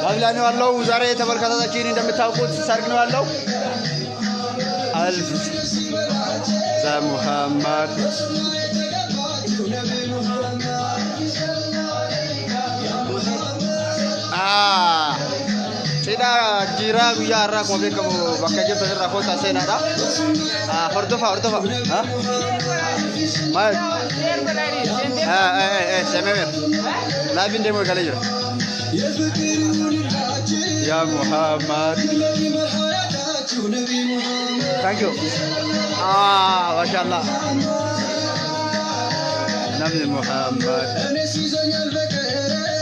قبلاني والله وزارة تبركات تجيني دم تاوكوت سارقني والله ألف ذا محمد سيدا جيرا ويا راك ما بيكم بكجير بدر راكو تاسينا دا هردفا ها ما سمير لا بين دمو كالجر يا محمد thank you ما شاء الله نبي محمد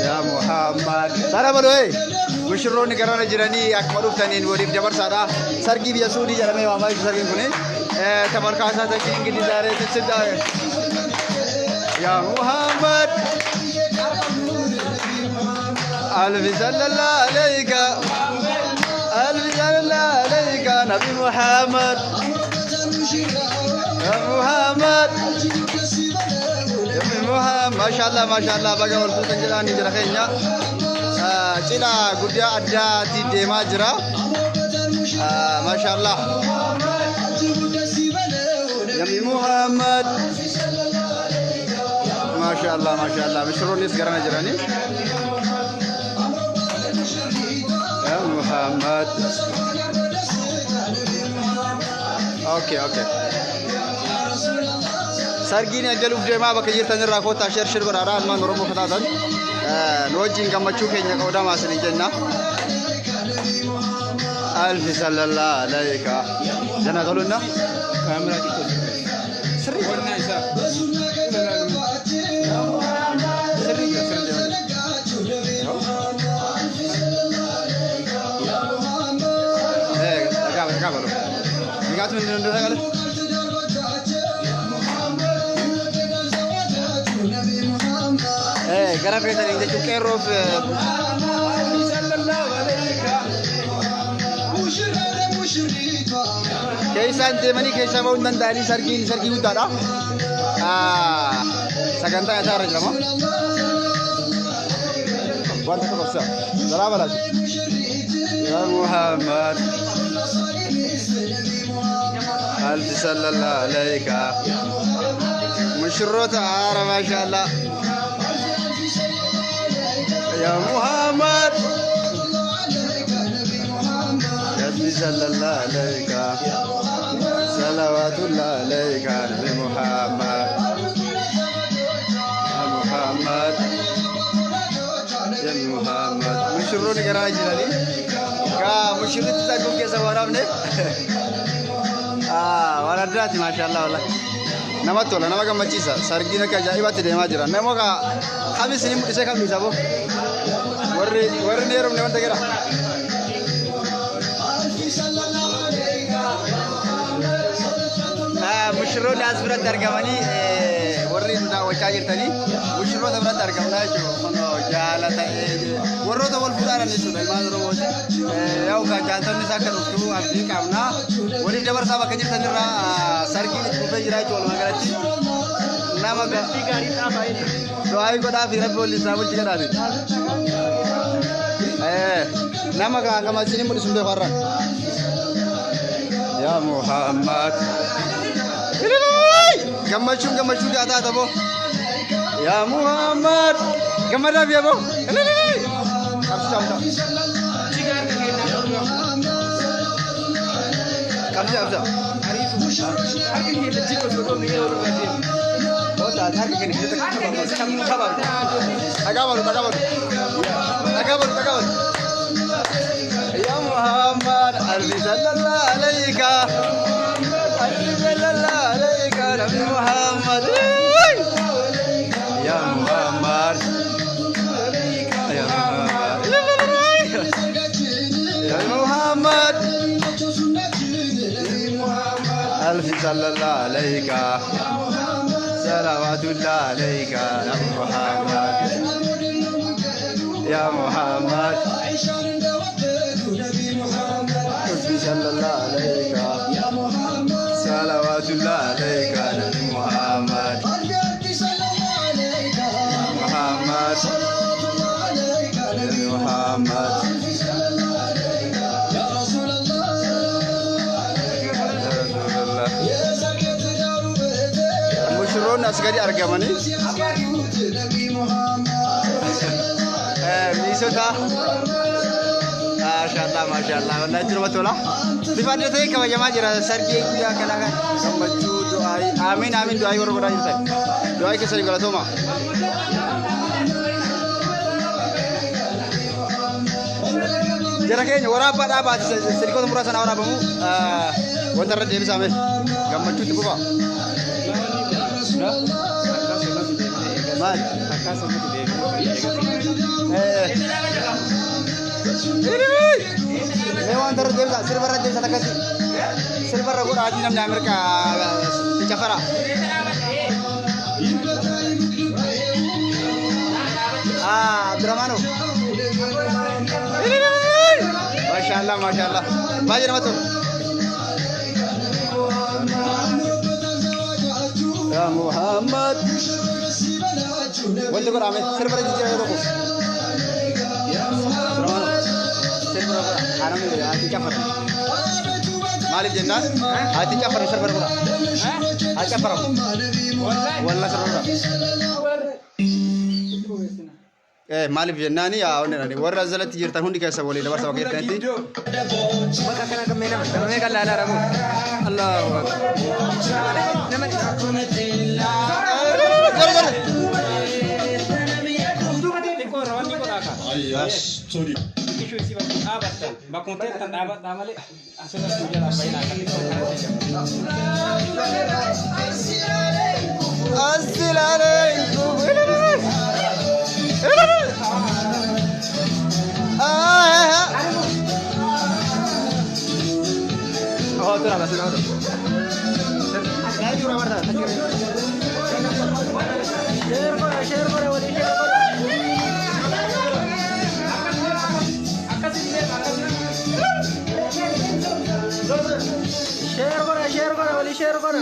يا محمد سلام عليكم مشرون كرانا جراني أكمل ثانين وليف جبر سارا سرقي بيسودي جرامي ماما سرقي كوني تبركاسا تكين كني داري تسدا يا محمد ألف صلى الله عليك ألف صلى الله عليك نبي محمد يا محمد نبي محمد ما شاء الله بقى ولفوت جراني جراخينيا سيدا قديا أداتي ديما جرا ما شاء الله نبي محمد ما شاء الله مشرون يسكرنا جراني يا محمد اوكي سرگيني اجلوف ديما بكجير تنر راكو تاشر برارا المان رومو فتاتن نوجين كمچو كينيا كودا ماسني جنة ألف صلى الله عليك جنة قالونا كاميرا كيتو سري Kabalo. Ingat menurut saya kalau. Karena kita ini jadi kerov. Kaisan temani kaisan mau nandali sargi utara. Saganta ya cara jamu. Buat apa kau sah? Berapa lagi? Ya Muhammad. ألف صلى الله عليك مشروط عارة ما شاء الله يا محمد ألف صلى الله عليك صلوات الله عليك نبي محمد يا محمد يا محمد مشروط كراجي لي كا مشروط تاكو كيسا ورامني waradati mashallah wallah nama tola nama gamachisa sargina ka jaibati de majira nemo ka khamis ni mudise khamis abo warri nerum ne wanta gara mushro das bra targamani warri da wachajir tani mushro da bra targamna jo kono jala ta warro da wal fudara ni sudai madro mo yaw ka jantan ni sakar tu abdi kamna wali jabar saba kajir tanira sargi ni kufe jira chol magarati nama ga gari ta bai do ai ko da fira police sabul jira ni nama ga kama sini mun sunde farran ya Muhammad gamachu jata tabo ya Muhammad gamada biya bo Kamsa ya Muhammad alfi sallallahu alaika Nabi Muhammad ya Muhammad ya Muhammad alfi sallallahu alaika salawatullah alaika Nabi Muhammad ya Muhammad alfi sallallahu alaika salawatullah alaika Nabi Muhammad asgari argamani. Misoda. Masyaallah. Wallahi jirma tola. Bifaan dhufee kabajamaa jira sargii guyyaa kanaa kan gammachuu du'aayi. Amiin du'aayi warra godhaa jirtan. Du'aayi keessanii galatooma. Jara keenya waraabbaadhaa baate silikoota muraasa naa waraabamu wanta irra deebisame gammachuutti bufa. Maal? Wanta irra deebisa sirbarra deebisa takkasi sirbarra godha adii namni Ameerikaa cafara. Abdurrahmaanoo. Masyaallah. Baay'ee namatti tola. Ya Muhammad. Wanti godhame sirba jijjiirame tokko. Sirba godha. Anamni ati cafara. Maaliif jennaan? Ati cafara sirba godha. Ati cafara. Wallah sirba godha. Maaliif jennaani warra jalatti jirtan hundi keessa walii dabarsa bakka jirtanitti. Bakka kana gammee nama kan laalaa ramu. Allahu akbar. Oh, tu lah masuk. Lagi berapa dah? Share kore, wali share kore. Share kore, wali share kore.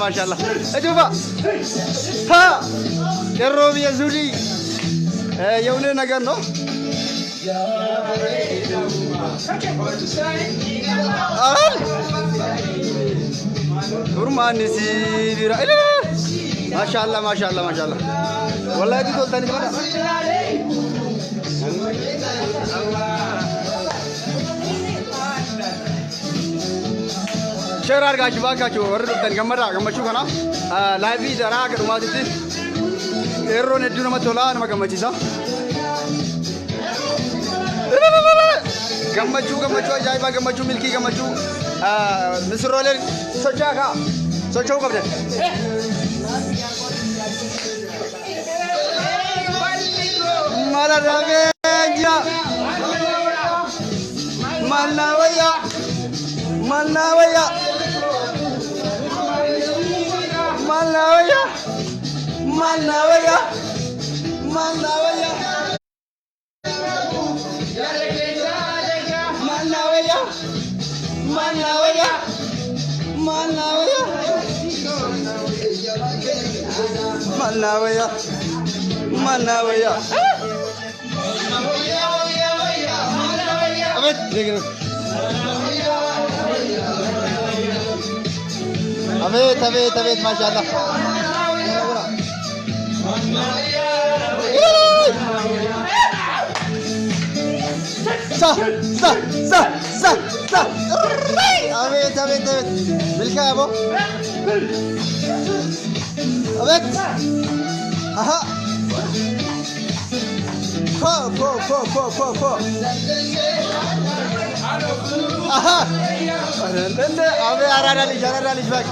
Masyaallah. Coba. Ha. Kerobi Yazuli. Yaune nagar no. Urmani si dira. Masyaallah. Wallahi itu tadi mana? Share argaa warri dhuftan gammachuu kana laayivii daraa akka dhumaatitti yeroo hedduu namatti tolaa nama gammachiisa. Gammachuu ajaa'ibaa gammachuu milkii gammachuu misirrooleen socho'uu qabdan. Mala dhabeenya Malnawaya Malnawaya अबे माशाल्लाह सा अबे मिल गया वो अबे aha खो aha अबे आ रहा leash back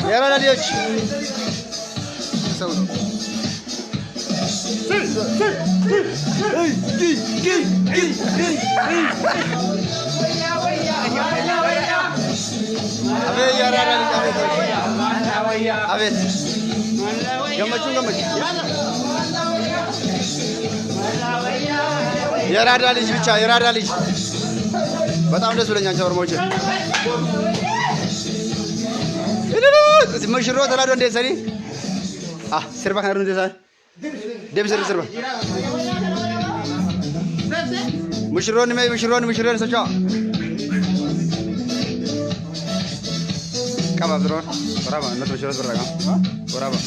يلا لا ليش سوي يراداليش ብቻ يراداليش በጣም ደስ ብለኛል ቻወርሞች مشروع تلادو እንደ ሰሪ ስርባ ካሩ እንደ ሰሪ ደብ ስርባ مشروع ሰቻ كما بدرون برافو الناس مشروع برا برافو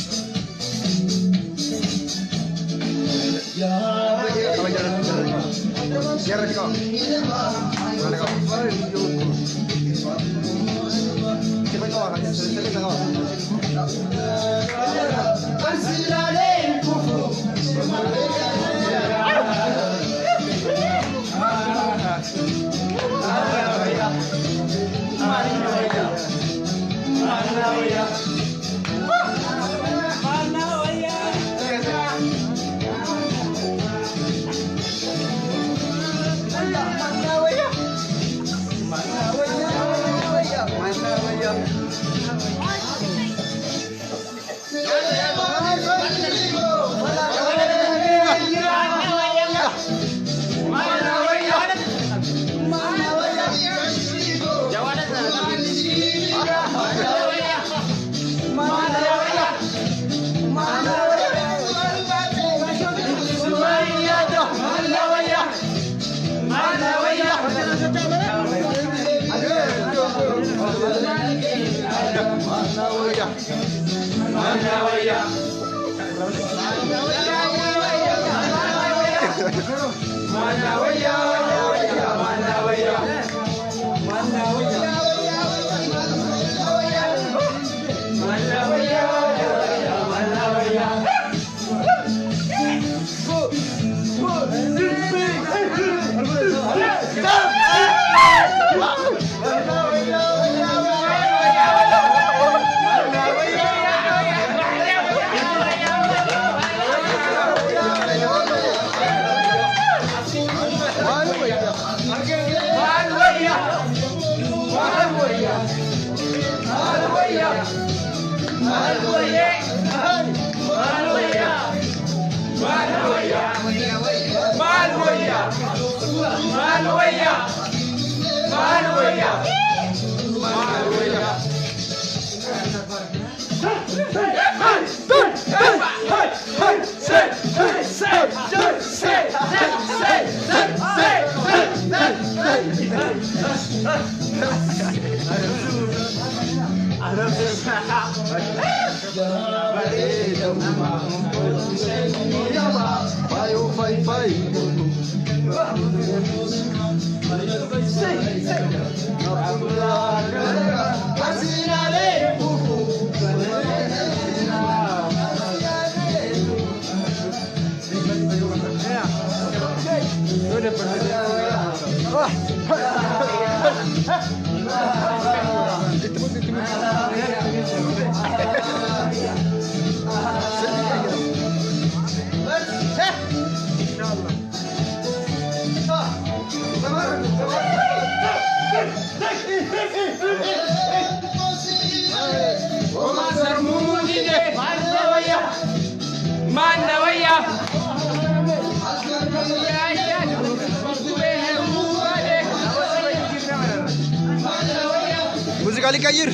Musica li kayyir.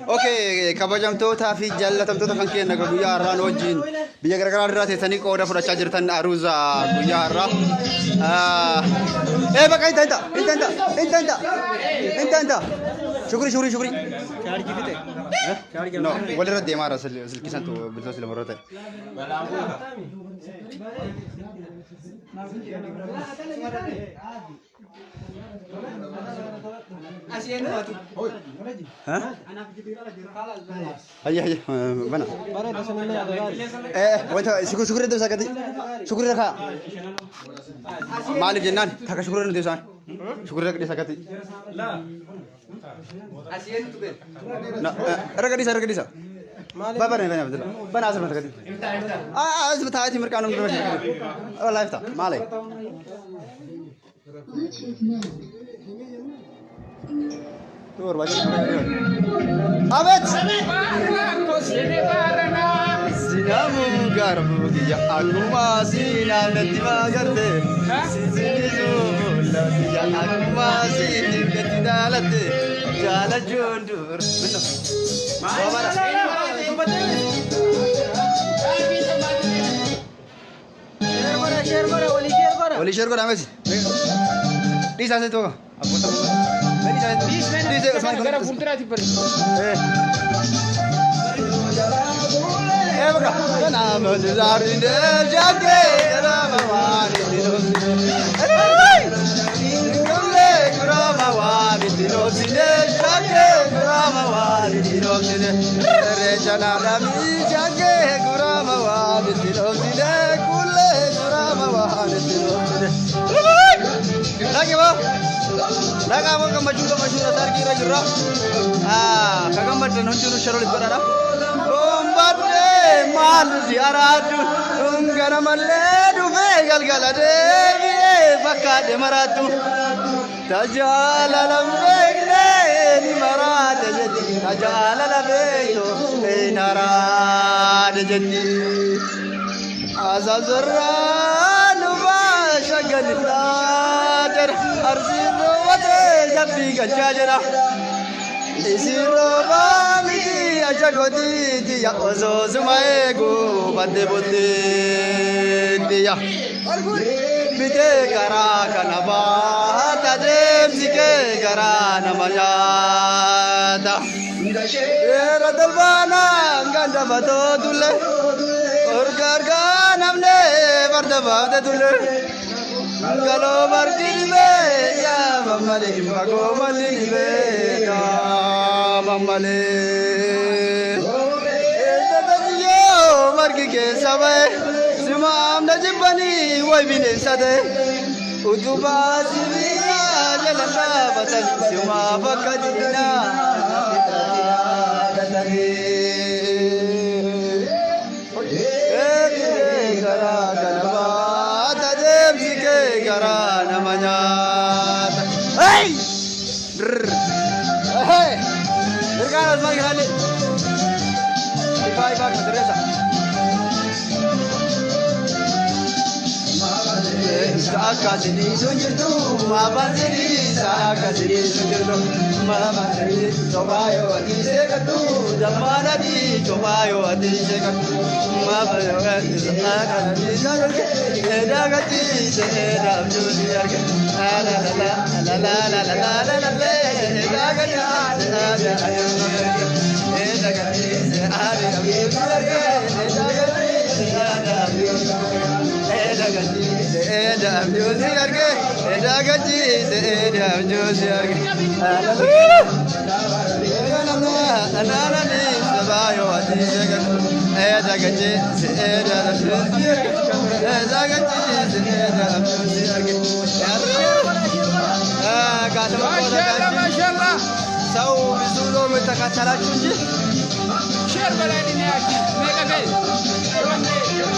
Okay, kabajamtoota fi jaallatamtoota kan keenya guyyaa har'aan wajjin biyya garagaraa irraa teessanii qooda fudhachaa jirtan aruuza guyyaa har'aa. Bakka inta. Shukri. Chargi fite. No, walirra deemaa jira silkisan tu bilisa sila marrata. Ayah, mana? Wanta syukur itu sakit. Syukur kah? Malif jennan, tak syukur itu san. Syukur itu sakit. Asian tu kan? Nah, ragadisa. Bapa ni betul. Bana asal betul. Sebentar aja mereka nunggu dulu. Oh, live tak? Malay. Tur baca. Abet. Sinamu garbu ya aku masih nanti magarte. Sinizu ya aku masih tinggal dalate. Jalan jundur. Betul. Bawa Oli share kora ames. Di sana tu. Aku tak. Di sana. Gara fultra ti per. Baka. Kana mazari de jage ramawani dinosine. Golle ramawani dinosine jage ramawani dinosine. Rejana rami jage ramawani dinosine kulle ramawani dinosine. Lagi ba? Lagi apa kamu juga dasar kira jurah? Kagam berdan hunjuru syarul berada. Gombade mal ziaratu, ungaramalle duve galgalade, bakade maratu. Tajala lambegne ni marade jadi, tajala lambeito narade jadi. Azazra shagal flater arziro wate jabbi gajajara isiro bami ajagodi dia ozo zumaego bande bote dia bite kara kanaba tadem sike kara namayada era dalbana ganda bato dulle और garga namne bardaba dulle Galo margilbe ya mamale mago malilbe ya mamale Ezadadiyo margi ke sabe Simam najibani way bine sade Utuba sibira jalala batal Sima fakadina Datagi Gara galaba Karana manyat. Hey! Hey! Berkanas mari kali. Ibai bak Teresa. Saka sini sunjirtu, mama sini saka sini sunjirtu, mama sini cobayo ati sekatu, jamana di cobayo ati sekatu, mama yo ati saka sini sunjirtu, edagati sedam jujurke, la edagati ada ayunke, edagati ada jujurke, edagati ada ayunke, edagati edam jujurke, edagati edam jujurke, ana ni sabayo ati sekatu, edagati edam jujurke. Masyaallah. Sau bizulo metakatalaችሁ እንጂ ሼር በላይኔ ያኪ መቀበል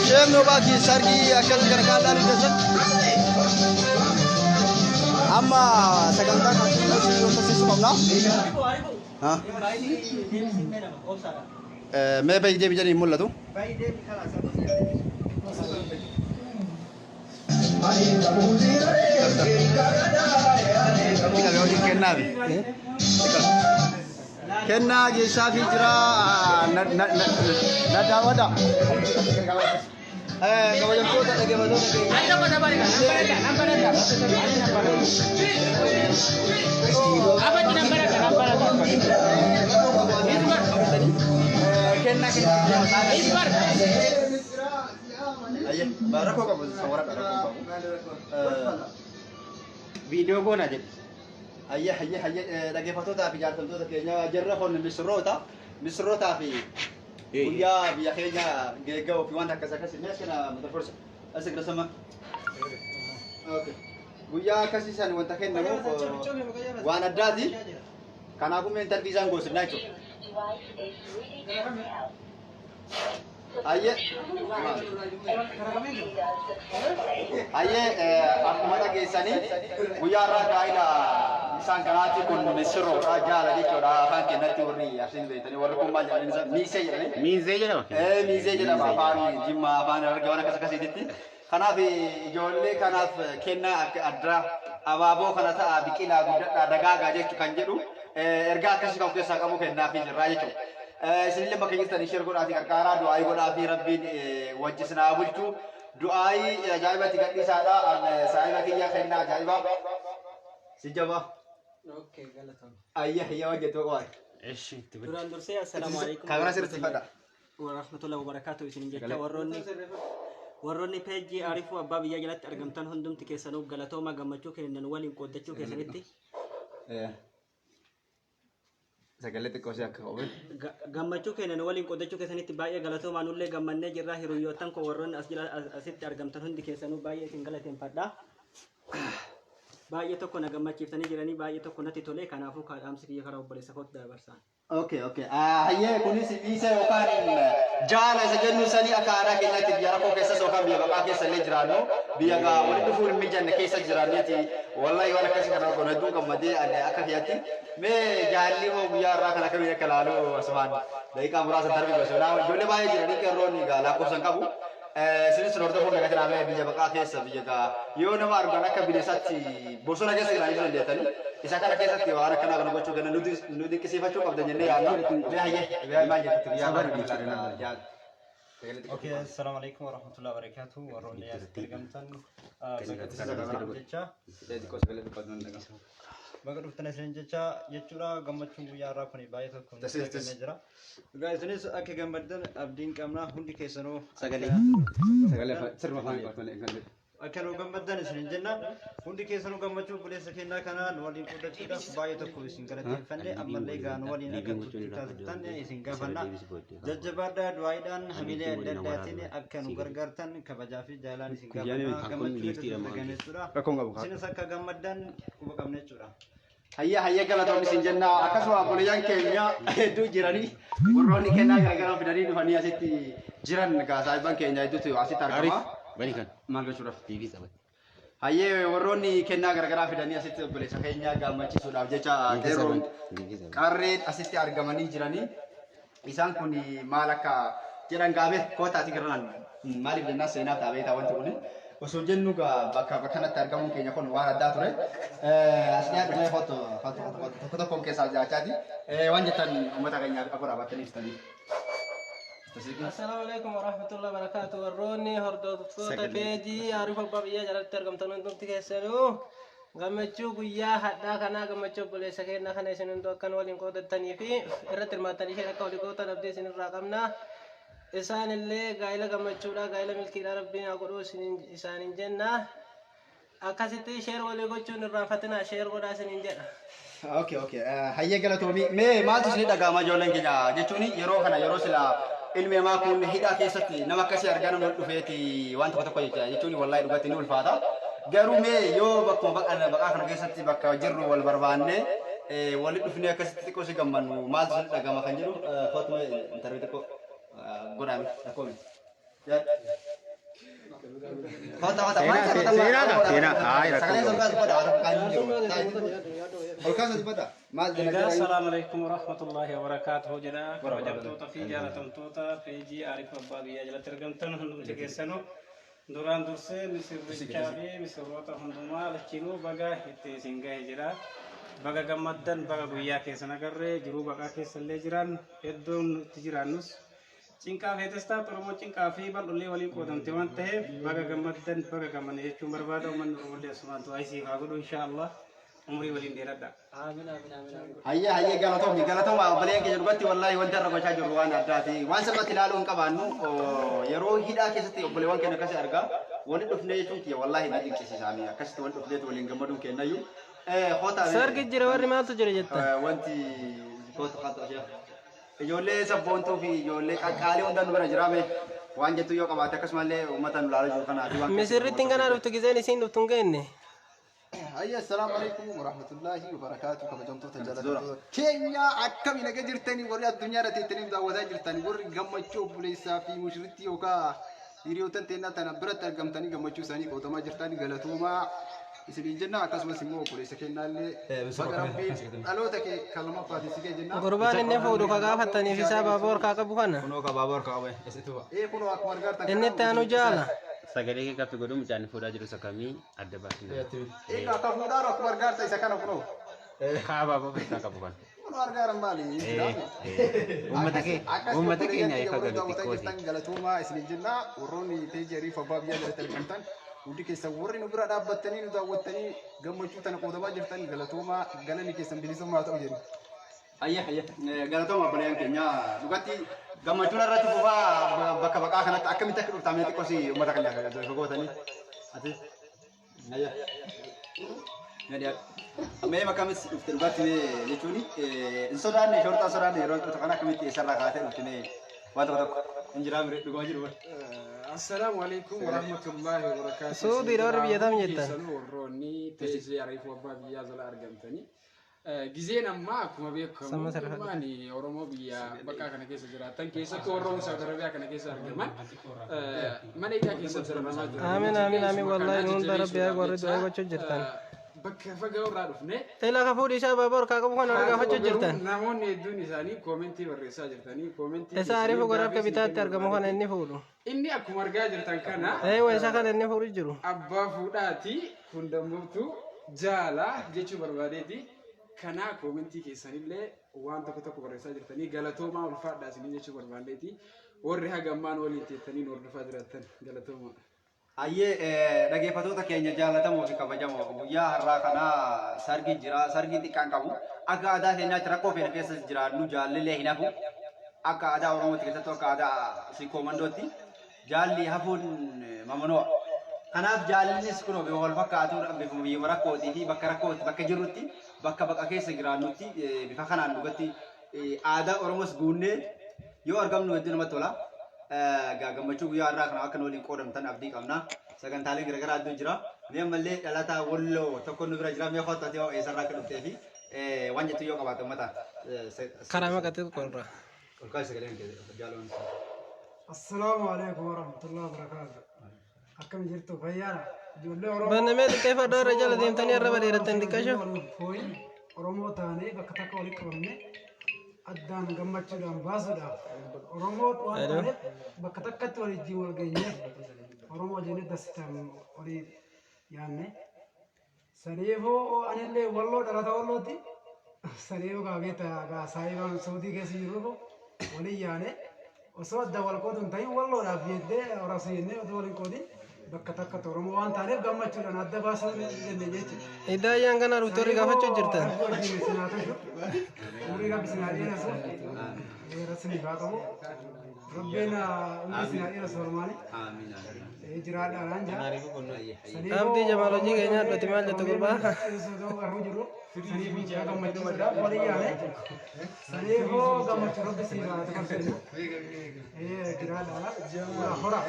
ሼር ነው ባኪ ሰርጊ አከል ገርካላ እንደሰ አማ ሰገንታ ካችሁ ተሰስ ቆምና मैं भाई दे बिजली मुल्ला तू Tinggal كنا بي كنا جيسا في جرا ندا ودا kalau yang kota lagi mana lagi? Ada mana balik? Nampak ada. Apa tu nampak ada? Isbar. Kena. Isbar. Ayah, baru kau kamu suara baru kau. Video kau nak je. Ayah, lagi foto tak? Pijar tentu tak kayaknya jarang kau Misro tapi. ويا بيحينا جو في وانها كذا كذا الناس كنا متفرس أسكر سما أوكي ويا كذا سنة وانت كنا وانا درادي كان أقوم من تلفزيون قوس نايتو أيه aku mana kesani ويا راكاينا Isang kanati kun misro rajala di kora kan kenati uri asin be tani warkum ba jani mise jani mise jana ba pani jimma bana ragawana kasa ditti kana fi jolle kana kenna adra ababo kana ta biqila gudda dagaga jechu kan jedhu erga kasi ka kesa qabu kenna fi jirra jechu sinille makayistani shir godati karkara du'ai goda fi rabbin wajjisna bultu du'ai ajaibati gadisada sa'ibati ya kenna ajaiba sijaba اوكي غلطهم ايه وجهت وقواي ايش دوران درسي السلام عليكم كاميرا سير تفدا ورحمه الله وبركاته اسن جتا وروني بيجي عارفوا ابا بيا جلت ارغمتن هندم تكيسنو غلطوما غمچو كينن ولين قودچو كيسنتي سغلت كوسي اكو غمچو كينن ولين قودچو كيسنتي باي غلطوما نولي غمنه جرا هيرويوتن كو ورون اسيت ارغمتن هند كيسنو باي سنغلتن فدا baay'ee tokko nagammachiiftanii jiranii baay'ee tokko natti tolee kanaafuu kaadhaamsi kiyya karaa obboleessa kootti dabarsan. Okay. Hayyee kunis dhiisa yookaan jaala isa jennu sanii akka aadaa keenyatti biyya rakkoo keessas yookaan biyya baqaa keessa illee jiraannu biyya gaa walitti dhufuun hin mijanne keessa jiraanneeti wallahi waan akkasii kana kun hedduu gammadee akka kiyyatti mee jaalli hoo guyyaa irraa kan akkamiin akka laalu asumaan daqiiqaa muraasa darbii gosa ijoollee baay'ee jiranii qeerroon gaa lakkoofsan qabu. Sini senordo pun dekat nama bija bakal kes bija ka. Yo nama argana ka bila sati bosona kes kena itu dia tadi. Isakan kes sati wara kena kena bacu kena nudi kesi bacu kau dan jadi ana. Dia manja tu dia baru bicara. Oke, assalamualaikum warahmatullahi wabarakatuh. Warahmatullahi wabarakatuh. Jadi kau sekali tu pada nanda. Bagai tu tenas lenjecha, jecura gambacu ya rapani bayi tu kau nejera. Guys, ini akhir gambardan abdin kamera hundi kesano. Sekali serba faham kau ni. Akhir gambardan lenjenna hundi kesano gambacu boleh sekian kana nualin kuda tidak bayi tu kau singkat fande amal lega nualin akan kita tanya singkat fanda. Jajabada duaidan hamile dadati ni akan ugargartan kabajafi jalan singkat fanda gambacu sekian surah. Sini sakka gambardan ubah necura. Hayya galatoonni sin jenna akkasuma obboleeyyan keenya hedduu jiranii warroonni kennaa garagaraa fidanii dhufanii asitti jiran saahiban keenya hedduutu asitti argama. Maal gochuudhaaf? Hayyee warroonni kennaa garagaraa fidanii asitti obboleessa keenya gammachiisuudhaaf jecha qeerroon qarreen asitti argamanii jiranii isaan kun maal akka jedhan gaafee kootaati garaan maaliif jennaa seenaaf taabeetaa wanti kun osoo jennu bakka kanatti argamuun keenya kun waan addaa ture. Asnaa dhufee tokko keessaa jaachaati. Waan jettan uummata keenya akka dhaabattanii ibsitanii. Assalamualaikum warahmatullahi wabarakatuh. Warroonni hordoftoota peejii Arifuu Abbaa Biyyaa jalatti argamtan hundumti keessanuu gammachuu guyyaa hadhaa kanaa gammachuu obboleessa keenya kana isin hunduu akkan waliin qoodattanii fi irratti hirmaattanii isheen akka walii qoodan abdii isin irraa qabna. Isaan illee gaa'ela gammachuudha gaa'ela milkiidhaa rabbiin haa godhuu isaaniin jenna. Akkasitti sheer walii gochuun irraanfatinaa sheer godhaa isiniin jedha. Okay. Hayyee galatoomii mee maaltu isin dhaga'amaa ijoolleen keenya jechuun yeroo kana yeroo silaa ilmi namaa kun hidhaa keessatti nama akkasii argaa nama dhufeeti waan tokko jechuun wallahi dhugatti ni ulfaata. Garuu mee yoo bakkuma baqaa kana keessatti bakka jirru wal barbaanne walitti dhufnee akkasitti xiqqoo si gammannu maaltu isin dhaga'ama kan jedhu footuma intarvii xiqqoo godhame akkoomi. Assalamualaikum warahmatullahi wabarakatuh. Jena kabajamtoota fi jaalatamtoota peejii Arifuu Abbaa Biyyaa jalatti argamtan hundumti keessanuu duraan dursee misirrichaa fi misirroota hundumaa lachiinuu baga itti isin gahee jira. baga gammaddan baga guyyaa keessan agarree jiruu baqaa keessa illee jiran hedduun itti jiraannus cinqaa fi testaa Oromoo cinqaa fi bal'ollee waliin qoodamte waan ta'eef baga gammaddan baga gammanne jechuun barbaada uummanni Oromollee asumaan tu'aa isii haa godhu inshaallah umrii waliin dheeradha. Hayya galatooma baleen keenya dhugatti wallahi wanti irra gochaa jirru waan addaati. Waan sirriitti ilaaluun qabaannu yeroo hidhaa keessatti obboleewwan keenya akkasii argaa wali dhufnee jechuun kiyya wallahi na dinqisiisaami akkasitti wali dhufnee waliin gammaduun kennayyuu. Sargi jira warri maaltu jira jetta? Wanti goota qaxxashee. Ijoollee sabboontuu fi ijoollee qaqqaalee hundaan nu bira jiraame waan jettu yoo qabaate akkasumallee uummata nu ilaalaa jiru kanaa. Misirritti kanaa dhuftu gizeen isiin dhuftu hin geenne. Ayya assalamu alaikum warahmatullahi wabarakatuh kabajamtoota jaallattoota keenya akkami naga jirtanii warri addunyaa irra teettanii daawwataa jirtanii warri gammachuu obboleessaa fi mushritti yookaan hiriyoota teennaa tana biratti argamtanii gammachuu isaanii qoodamaa jirtanii galatoomaa isin jenna akkasumas immoo obboleessa kennaallee baga rabbiin dhaloota kee kalama faatisikee jenna. Gurbaan inni fuudhu ka gaafattaniif isaa baaboo harkaa qabu kana. Kunoo ka baaboo harkaa qabu isitu. Kunoo akkuma argartan. Inni itti aanu jaala. Sagalee kee qabdu godhu mucaan fuudhaa jiru sakamii adda baasina. Egaa akka fuudhaa akkuma argartan isa kana kunoo. Kaabaa bofaa qabu kan. Kunoo argaran baali. Uummata keenya ifa galu xiqqooti. Galatoomaa isin jenna warroonni teejjerii fi abbaa biyyaa jalatti argamtan hundi keessan warri nu bira dhaabbattanii nu daawwattanii gammachuu tana qoodamaa jirtan galatoomaa galanni keessan bilisummaa ta'u jenna. Hayya galatooma obboleeyyan keenya dhugatti gammachuun irratti fufaa bakka baqaa kanatti akkamitti akka dhuftamee xiqqoosi uummata keenya gootanii. Ati hayya. Nadiyaa. Amma akkamitti dhufte dhugatti jechuun hin sodaanne shortaa sodaanne yeroo dhuftu kana akkamitti eessarraa kaatee dhuftine waan tokko injiraa miree dhugaa jiru. Assalamu alaikum warahmatullahi wabarakatuh. Suudi dawar biyyatam jetta. Warroonni teessee ariifuu abbaa biyyaa jala argamtanii. Gizeen ammaa akkuma beekamu uummanni Oromoo biyya bakka kana keessa jiraatan keessatti Oromoon Saudi Arabiyaa kana keessa argaman mana hidhaa keessatti argamaa jiru. Amiin wallahi nuun darabbiyaa warri du'aa gochuu jirtan. Bakka fagoo irraa dhufne. Teela ka fuudhi isaa baaboo harkaa qabu kana gaafachuu jirtan. Namoonni hedduun isaanii koomentii barreessaa jirtanii koomentii. Isa ariifuu gara akka bitaatti argamu kana inni fuudhu. Inni akkuma argaa jirtan kana. Isa kana inni fuudhu jiru. Abbaa fuudhaati hundammooftu jaala jechuu barbaadeeti. Kana koomentii keessanillee waan tokko barreessaa jirtanii galatoomaa ulfaadhaa isinii jechuu barbaadeeti. Warri hagammaan waliin teettanii hordofaa jiratan galatoomaa. Hayyee dhaggeeffattoota keenya jaallatamoo fi kabajamoo guyyaa har'aa kana sargi jira sargi xiqqaan qabu akka aadaa keenyaatti rakkoo feene keessa jiraannu jaallilee hin hafu akka aadaa Oromootti keessattuu akka aadaa siikoomandootti jaalli hafuun mamanoo. Kanaaf jaallinis kunoo wal fakkaatu bifuma rakkootii fi bakka rakkootti bakka jirrutti bakka baqa keessa jiraannutti bifa kanaan dhugatti aadaa Oromoos guunnee yoo argamnu hedduu namatti tola. Gammachuu guyyaa har'aa kana akka waliin qoodamtan abdii qabna. Sagantaalee garaagaraa hedduu jira. Mee ammallee dhalataa walloo tokko nu bira jira. Mee qottoo yoo eessarraa akka dhuftee fi waan jettu yoo qabaate uummata. Karaa maqatee qorra. Olkaa sagaleen jaalon. Assalamu alaikum warahmatullahi wabarakatuh. Akkam jirtu fayyaadha. Ijoollee Oromoo. Banamee xiqqeeffadhaa irra jala deemtanii irra badeerattan xiqqasho. Oromoo taanee bakka takka walitti qabamne addaan gammachuudhaan baasuudhaaf Oromoo waan taaneef bakka takkatti waliin wal geenyeef Oromoo jennee dasitaan walii yaanne. Saniifuu anillee walloo dhalata wallooti. Saniifuu gaageeta saayibaan Saudii keessa jiru walii yaane. Osoo adda wal qooduun ta'in walloodhaaf jettee orasii jennee osoo waliin qoodin bakka takkatti Oromoo waan taaneef gammachuudhaan adda baasuu jenne jechuudha. Hidaayyaan kana dhuftoonni gaafachuu jirtan. Umurii rabbi sinaa dheerasu. Rasni haa qabu. Rabbiin umurii sinaa dheerasu hormaani. Jiraadhaan jira. Abdii Jamaal hojii keenyaa dhufti maal jettu gurbaa? Saniifuu gammachuudhaaf walii yaane. Saniifuu gammachuu rabbi sinaa taphatu. Jiraadhaan hora.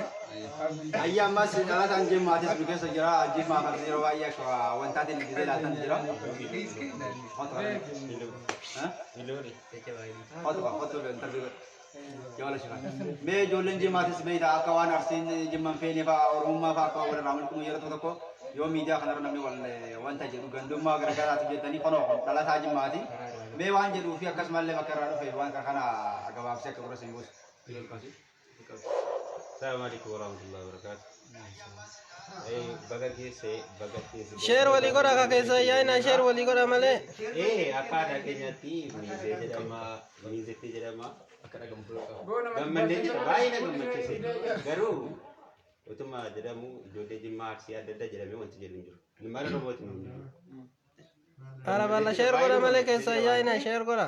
Ayya ammas dhalataan jimmaatis nu keessa jira. Jimmaa kan yeroo baay'ee wantaatiin gisee laatan jira. Foto interview. Jawala shifa. Mee ijoolleen jimmaatis beeyta akka waan arsiin jimman feenee fa'aa Oromummaa fa'aa akka wal raaman kun yeroo tokko yoo miidiyaa kanarra namni wanta jedhu gandummaa garaagaraatu jettanii fanoo dhalataa jimmaati. Mee waan jedhuu fi akkasumallee bakka irraa dhufe waan kana gabaabsee akka gurra siin buusu. Assalamu alaikum warahmatullahi wabarakatuh. baga keessa baga keessa. Sheer walii godha akka keessa yaa'ina sheer walii godha malee. Akka aadaa keenyaatti miizee jedhama miizetti jedhama akka dhagamu gammadee jira baay'ee na gammachiise garuu utuma jedhamu ijoollee jimmaa arsii adda addaa jedhamee wanti jedhu hin jiru. Ilmaan Oromooti nuyi. Araballa sheer godha malee keessa yaa'ina sheer godha.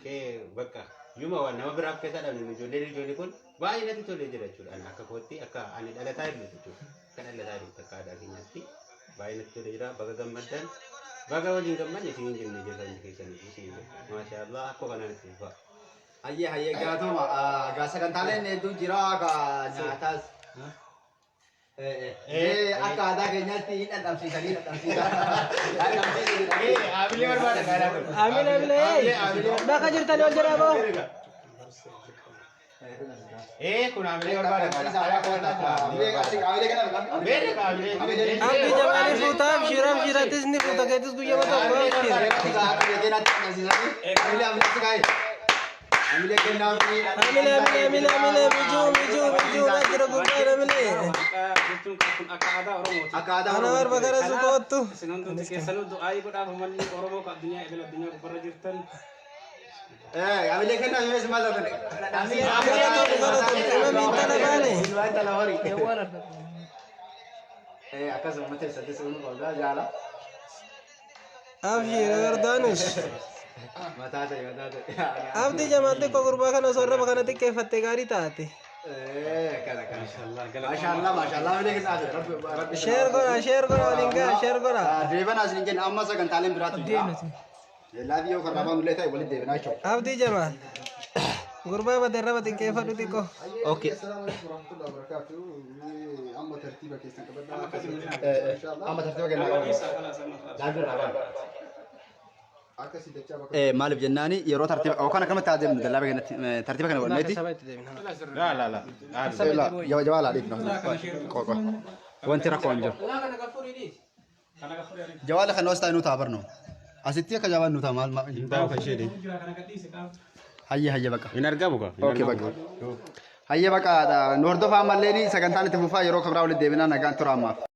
Kee bakka yuma waan nama biraaf keessa dhabne ijoollee kun baay'ee natti tolee jira jechuudha. Akka kootti akka ani dhalataa jiru jechuudha. Kan dhalataa jiru akka aadaa keenyaatti baay'ee natti tolee jira. Baga gammaddan baga waliin gammadne isin hin jenne jedhan keessanii isin maashaallah akka kanaan itti fa'a. Hayyee gaatuma gaa sagantaaleen hedduu jira gaa nyaataas. Akka aadaa keenyaatti hin dhandhamsiisanii Amilee barbaada gaadhaa kun. Amilee bakka jirtanii ol jedhaa boo. Kun amilee barbaada gaadhaa. Abdi jamaanii fuutaaf shiraaf shirattis ni fuuta keettis guyyama tokko. Amilee kennaafi. Amilee bijuu na jira gubbaa amilee. jechuun kun akka aadaa Oromooti. Akka aadaa Ana warra gara sukoottu. Isin hundumti keessanuu du'aayii godhaaf uummanni Oromoo kan addunyaa idil addunyaa gubbarra jirtan. Amilee kennaa yoo isma lafa. Amilee tokko gara tokko tana baale. Tana horii. Akkasuma mata sadii sunu qaldaa jaala. Abdi Yordaanus. Mataa ta'e. Abdi jamaatti ko gurbaa kana sorra bakana xiqqeeffatte gaarii taate. Maashaallah amilee kennaa rabbi. Sheer godha waliin gaa sheer godha. Deeban asiin jenna amma sagantaaleen biraatu jira. Laafii yoo karraabaan ullee ta'e walitti deebinaa jechuudha. Abdi Jamal. Gurbaa badarra xiqqeeffadhu xiqqoo. Okay. Amma tartiiba kennaa. Maaliif jennaani yeroo tartiiba yookaan akkamatti adeemnu dallaa keenyatti tartiiba kana godhanneeti. Jawaa laadhiif wanti rakkoo hin jiru. Jawaa kan hoostaa nuti abarnu. Asitti akka jawaan nuti maal hayye bakka. In argamu ka. Okay bakka. Hayye bakka nu hordofaa mallee sagantaan itti fufaa yeroo kabraa walitti deebinaa nagaan tura ammaaf.